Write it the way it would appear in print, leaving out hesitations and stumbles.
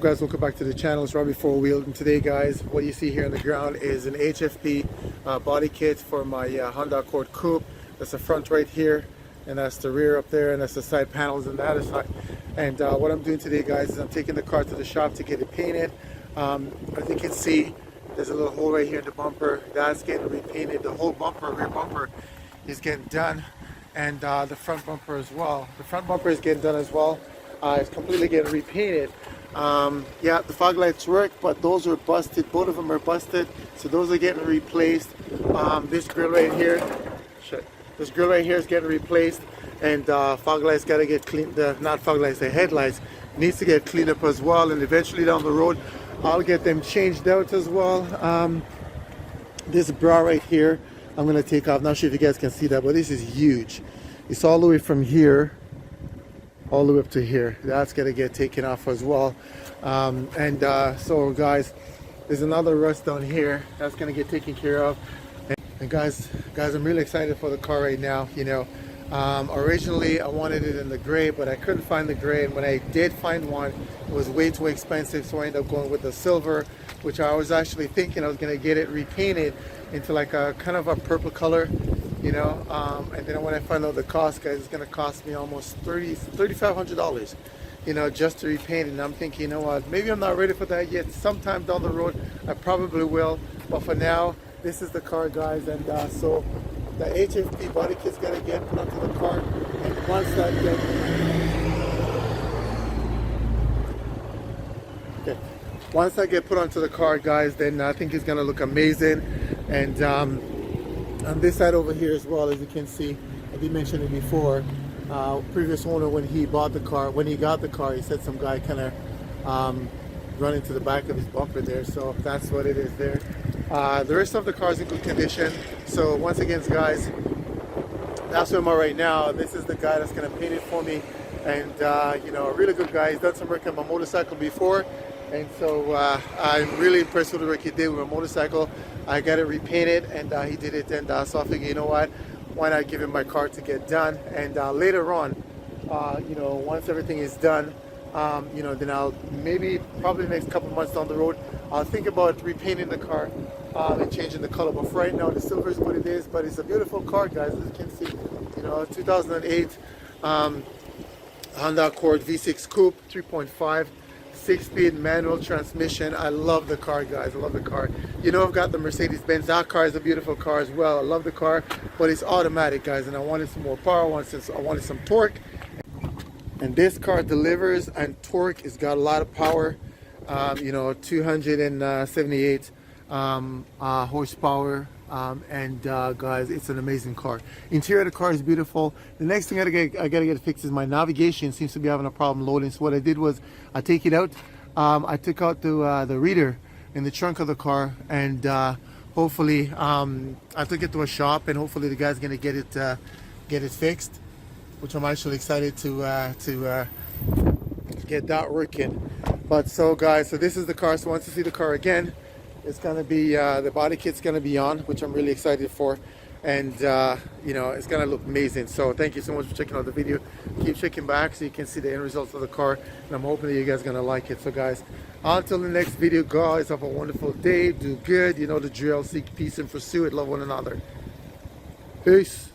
guys? Welcome back to the channel. It's Robbie Four Wheel, and today guys, what you see here on the ground is an HFP body kit for my Honda Accord Coupe. That's the front right here, and that's the rear up there, and that's the side panels on the other side. And what I'm doing today guys is I'm taking the car to the shop to get it painted. As you can see, there's a little hole right here in the bumper that's getting repainted. The whole bumper, rear bumper, is getting done, and the front bumper as well. The front bumper is getting done as well. It's completely getting repainted. Yeah, the fog lights work, but those are busted. Both of them are busted, so those are getting replaced. This grill right here, this grill right here is getting replaced, and fog lights got to get cleaned. Not fog lights, the headlights needs to get cleaned up as well. And eventually down the road, I'll get them changed out as well. This bra right here, I'm gonna take off. Not sure if you guys can see that, but this is huge. It's all the way from here all the way up to here. That's gonna get taken off as well. So guys, there's another rust down here that's gonna get taken care of. And guys, I'm really excited for the car right now. You know, originally I wanted it in the gray, but I couldn't find the gray, and when I did find one, it was way too expensive, so I ended up going with the silver, which I was actually thinking I was gonna get it repainted into like a kind of a purple color, you know. And then when I found out the cost, guys, it's gonna cost me almost $3,500, you know, just to repaint it. And I'm thinking, you know what, maybe I'm not ready for that yet. Sometime down the road I probably will, but for now this is the car guys. And so the HFP body kit's gonna get put onto the car, and once that once I get put onto the car guys, then I think it's gonna look amazing. And on this side over here as well, as you can see, I did mention it before, previous owner, when he bought the car, when he got the car, he said some guy kind of run into the back of his bumper there, so that's what it is there. The rest of the car is in good condition. So once again guys, that's where I'm at right now. This is the guy that's going to paint it for me, and you know, a really good guy. He's done some work on my motorcycle before, and so I'm really impressed with the work he did with my motorcycle. I got it repainted, and he did it, and so I figured, you know what, why not give him my car to get done. And later on, you know, once everything is done, you know, then I'll probably the next couple months down the road, I'll think about repainting the car and changing the color. But for right now, the silver is what it is. But it's a beautiful car, guys, as you can see. You know, 2008 Honda Accord V6 Coupe, 3.5, 6-speed manual transmission. I love the car, guys. I love the car. You know, I've got the Mercedes-Benz. That car is a beautiful car as well. I love the car, but it's automatic, guys, and I wanted some more power. I wanted some torque. And this car delivers, and torque. It's got a lot of power. You know, 278 horsepower. Guys, it's an amazing car. Interior of the car is beautiful. The next thing I gotta get fixed is my navigation. Seems to be having a problem loading. So what I did was I take it out. I took out the reader in the trunk of the car, and hopefully I took it to a shop, and hopefully the guy's gonna get it fixed, which I'm actually excited to get that working. But so guys, so this is the car. So once you see the car again, it's gonna be the body kit's gonna be on, which I'm really excited for, and you know, it's gonna look amazing. So thank you so much for checking out the video. Keep checking back so you can see the end results of the car, and I'm hoping that you guys are gonna like it. So guys, until the next video, guys, have a wonderful day. Do good. You know the drill. Seek peace and pursue it. Love one another. Peace.